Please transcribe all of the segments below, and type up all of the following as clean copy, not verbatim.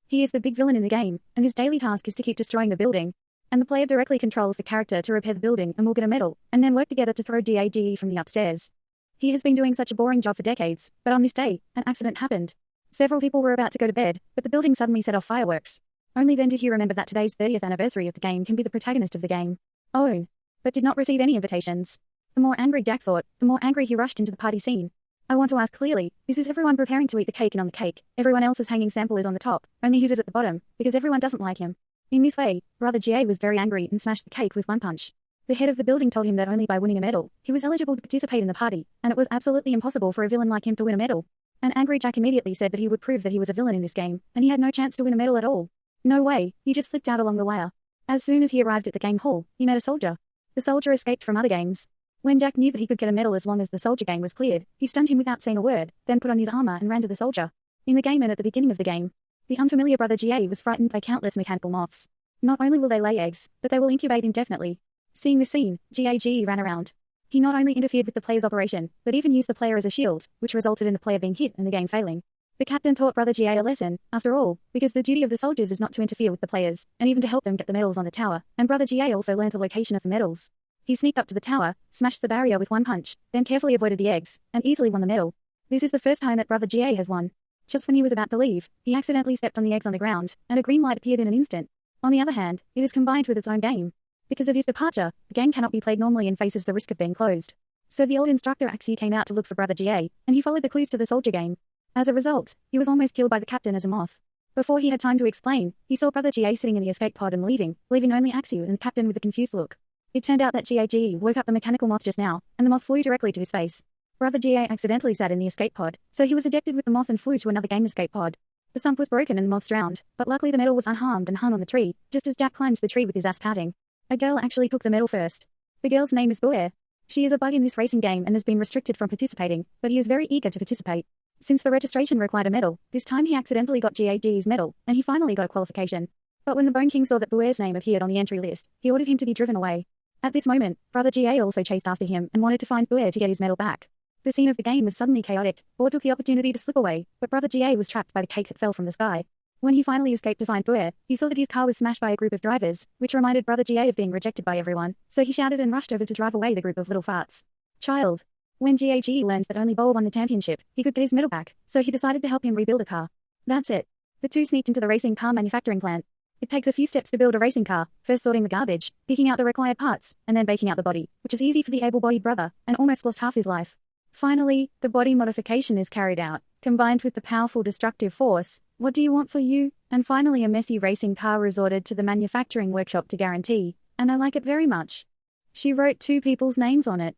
He is the big villain in the game, and his daily task is to keep destroying the building. And the player directly controls the character to repair the building and will get a medal, and then work together to throw GAGE from the upstairs. He has been doing such a boring job for decades, but on this day, an accident happened. Several people were about to go to bed, but the building suddenly set off fireworks. Only then did he remember that today's 30th anniversary of the game can be the protagonist of the game. Oh. But did not receive any invitations. The more angry Jack thought, the more angry he rushed into the party scene. I want to ask clearly, this is everyone preparing to eat the cake, and on the cake, everyone else's hanging sample is on the top, only his is at the bottom, because everyone doesn't like him. In this way, Brother GA was very angry and smashed the cake with one punch. The head of the building told him that only by winning a medal, he was eligible to participate in the party, and it was absolutely impossible for a villain like him to win a medal. An angry Jack immediately said that he would prove that he was a villain in this game, and he had no chance to win a medal at all. No way, he just slipped out along the wire. As soon as he arrived at the game hall, he met a soldier. The soldier escaped from other games. When Jack knew that he could get a medal as long as the soldier game was cleared, he stunned him without saying a word, then put on his armor and ran to the soldier. In the game and at the beginning of the game, the unfamiliar Brother GA was frightened by countless mechanical moths. Not only will they lay eggs, but they will incubate indefinitely. Seeing this scene, GAGE ran around. He not only interfered with the player's operation, but even used the player as a shield, which resulted in the player being hit and the game failing. The captain taught Brother GA a lesson, after all, because the duty of the soldiers is not to interfere with the players, and even to help them get the medals on the tower, and Brother GA also learned the location of the medals. He sneaked up to the tower, smashed the barrier with one punch, then carefully avoided the eggs, and easily won the medal. This is the first time that Brother GA has won. Just when he was about to leave, he accidentally stepped on the eggs on the ground, and a green light appeared in an instant. On the other hand, it is combined with its own game. Because of his departure, the game cannot be played normally and faces the risk of being closed. So the old instructor Axie came out to look for Brother GA, and he followed the clues to the soldier game. As a result, he was almost killed by the captain as a moth. Before he had time to explain, he saw Brother GA sitting in the escape pod and leaving only Axie and the captain with a confused look. It turned out that GAGE woke up the mechanical moth just now, and the moth flew directly to his face. Brother GA accidentally sat in the escape pod, so he was ejected with the moth and flew to another game escape pod. The sump was broken and the moths drowned, but luckily the medal was unharmed and hung on the tree, just as Jack climbed the tree with his ass pouting. A girl actually took the medal first. The girl's name is Boer. She is a bug in this racing game and has been restricted from participating, but he is very eager to participate. Since the registration required a medal, this time he accidentally got GAG's medal, and he finally got a qualification. But when the Bone King saw that Boer's name appeared on the entry list, he ordered him to be driven away. At this moment, Brother GA also chased after him and wanted to find Boer to get his medal back. The scene of the game was suddenly chaotic. Boer took the opportunity to slip away, but Brother GA was trapped by the cake that fell from the sky. When he finally escaped to find Boer, he saw that his car was smashed by a group of drivers, which reminded Brother GA of being rejected by everyone, so he shouted and rushed over to drive away the group of little farts. Child. When GAGE learned that only Boer won the championship, he could get his medal back, so he decided to help him rebuild a car. That's it. The two sneaked into the racing car manufacturing plant. It takes a few steps to build a racing car, first sorting the garbage, picking out the required parts, and then baking out the body, which is easy for the able-bodied brother, and almost lost half his life. Finally, the body modification is carried out, combined with the powerful destructive force. What do you want for you? And finally a messy racing car resorted to the manufacturing workshop to guarantee, and I like it very much. She wrote 2 people's names on it.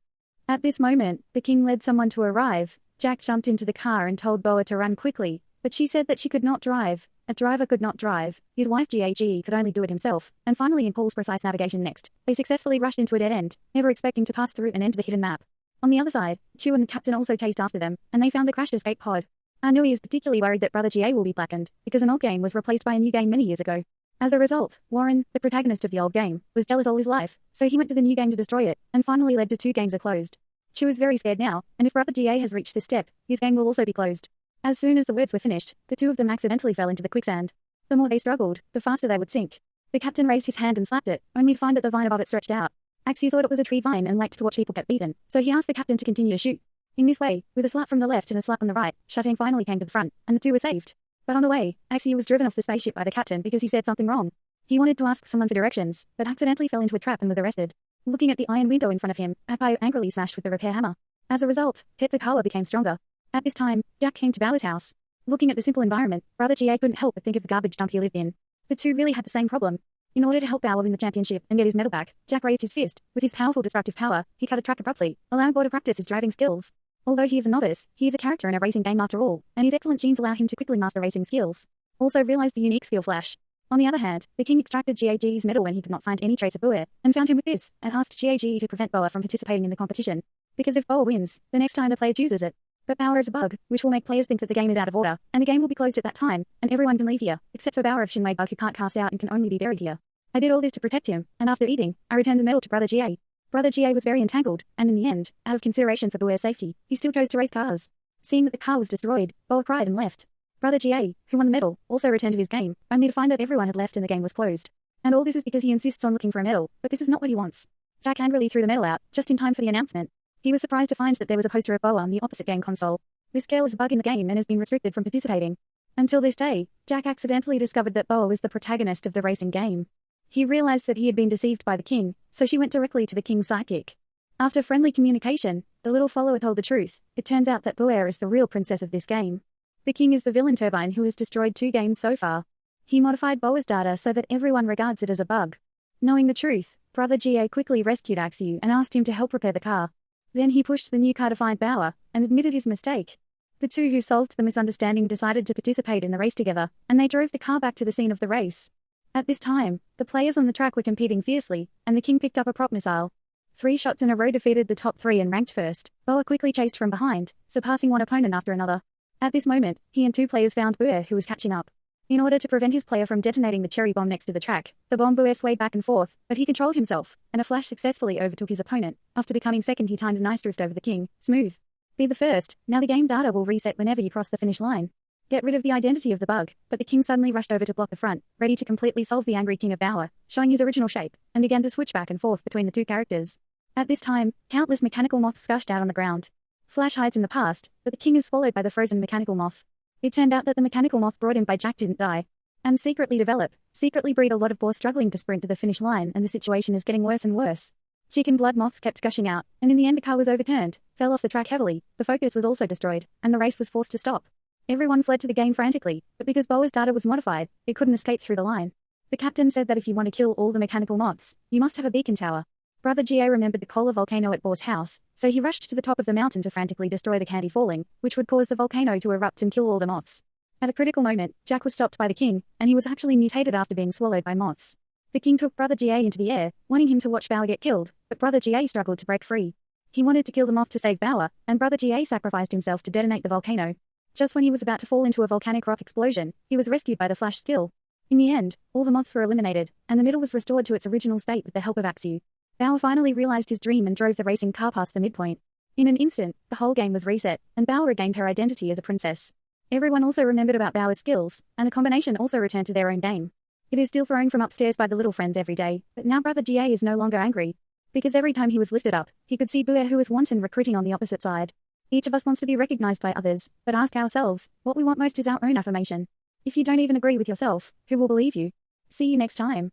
At this moment, the king led someone to arrive. Jack jumped into the car and told Boa to run quickly, but she said that she could not drive. A driver could not drive. His wife GAGE could only do it himself, and finally in Paul's precise navigation next, they successfully rushed into a dead end, never expecting to pass through and enter the hidden map. On the other side, Chu and the captain also chased after them, and they found the crashed escape pod. Anui is particularly worried that Brother GA will be blackened, because an old game was replaced by a new game many years ago. As a result, Warren, the protagonist of the old game, was jealous all his life, so he went to the new game to destroy it, and finally led to 2 games are closed. Chu is very scared now, and if Brother GA has reached this step, his game will also be closed. As soon as the words were finished, the 2 of them accidentally fell into the quicksand. The more they struggled, the faster they would sink. The captain raised his hand and slapped it, only to find that the vine above it stretched out. Axie thought it was a tree vine and liked to watch people get beaten, so he asked the captain to continue to shoot. In this way, with a slap from the left and a slap on the right, Shutting finally came to the front, and the 2 were saved. But on the way, Axie was driven off the spaceship by the captain because he said something wrong. He wanted to ask someone for directions, but accidentally fell into a trap and was arrested. Looking at the iron window in front of him, Apayo angrily smashed with the repair hammer. As a result, Tetsukawa became stronger. At this time, Jack came to Bauer's house. Looking at the simple environment, Brother GA couldn't help but think of the garbage dump he lived in. The 2 really had the same problem. In order to help Bauer win the championship and get his medal back, Jack raised his fist. With his powerful destructive power, he cut a track abruptly, allowing Boer to practice his driving skills. Although he is a novice, he is a character in a racing game after all, and his excellent genes allow him to quickly master racing skills. Also realized the unique skill flash. On the other hand, the king extracted GAG's medal when he could not find any trace of Boer, and found him with this, and asked GAG to prevent Boer from participating in the competition. Because if Boer wins, the next time the player chooses it. But Bauer is a bug, which will make players think that the game is out of order, and the game will be closed at that time, and everyone can leave here, except for Bauer of Shinwei Bug who can't cast out and can only be buried here. I did all this to protect him, and after eating, I returned the medal to Brother GA. Brother GA was very entangled, and in the end, out of consideration for Boer's safety, he still chose to race cars. Seeing that the car was destroyed, Boer cried and left. Brother GA, who won the medal, also returned to his game, only to find that everyone had left and the game was closed. And all this is because he insists on looking for a medal, but this is not what he wants. Jack angrily threw the medal out, just in time for the announcement. He was surprised to find that there was a poster of Boa on the opposite game console. This girl is a bug in the game and has been restricted from participating. Until this day, Jack accidentally discovered that Boa was the protagonist of the racing game. He realized that he had been deceived by the king, so she went directly to the king's sidekick. After friendly communication, the little follower told the truth. It turns out that Boa is the real princess of this game. The king is the villain Turbine who has destroyed 2 games so far. He modified Boa's data so that everyone regards it as a bug. Knowing the truth, Brother GA quickly rescued Axu and asked him to help repair the car. Then he pushed the new car to find Boa, and admitted his mistake. The two who solved the misunderstanding decided to participate in the race together, and they drove the car back to the scene of the race. At this time, the players on the track were competing fiercely, and the king picked up a prop missile. 3 shots in a row defeated the top 3 and ranked first. Boa quickly chased from behind, surpassing one opponent after another. At this moment, he and 2 players found Boa, who was catching up. In order to prevent his player from detonating the cherry bomb next to the track, the bomb Boa swayed back and forth, but he controlled himself, and a flash successfully overtook his opponent. After becoming second, he timed a nice drift over the king. Smooth. Be the first. Now the game data will reset whenever you cross the finish line. Get rid of the identity of the bug, but the king suddenly rushed over to block the front, ready to completely solve the angry king of Boa, showing his original shape, and began to switch back and forth between the 2 characters. At this time, countless mechanical moths gushed out on the ground. Flash hides in the past, but the king is swallowed by the frozen mechanical moth. It turned out that the mechanical moth brought in by Jack didn't die. And secretly breed a lot of boars struggling to sprint to the finish line, and the situation is getting worse and worse. Chicken blood moths kept gushing out, and in the end the car was overturned, fell off the track heavily, the focus was also destroyed, and the race was forced to stop. Everyone fled to the game frantically, but because Boa's data was modified, it couldn't escape through the line. The captain said that if you want to kill all the mechanical moths, you must have a beacon tower. Brother GA remembered the Kola volcano at Boar's house, so he rushed to the top of the mountain to frantically destroy the candy falling, which would cause the volcano to erupt and kill all the moths. At a critical moment, Jack was stopped by the king, and he was actually mutated after being swallowed by moths. The king took Brother GA into the air, wanting him to watch Boa get killed, but Brother GA struggled to break free. He wanted to kill the moth to save Boa, and Brother GA sacrificed himself to detonate the volcano. Just when he was about to fall into a volcanic rock explosion, he was rescued by the Flash skill. In the end, all the moths were eliminated, and the middle was restored to its original state with the help of Axu. Boa finally realized his dream and drove the racing car past the midpoint. In an instant, the whole game was reset, and Boa regained her identity as a princess. Everyone also remembered about Boa's skills, and the combination also returned to their own game. It is still thrown from upstairs by the little friends every day, but now Brother GA is no longer angry. Because every time he was lifted up, he could see Boa who was wanton recruiting on the opposite side. Each of us wants to be recognized by others, but ask ourselves, what we want most is our own affirmation. If you don't even agree with yourself, who will believe you? See you next time.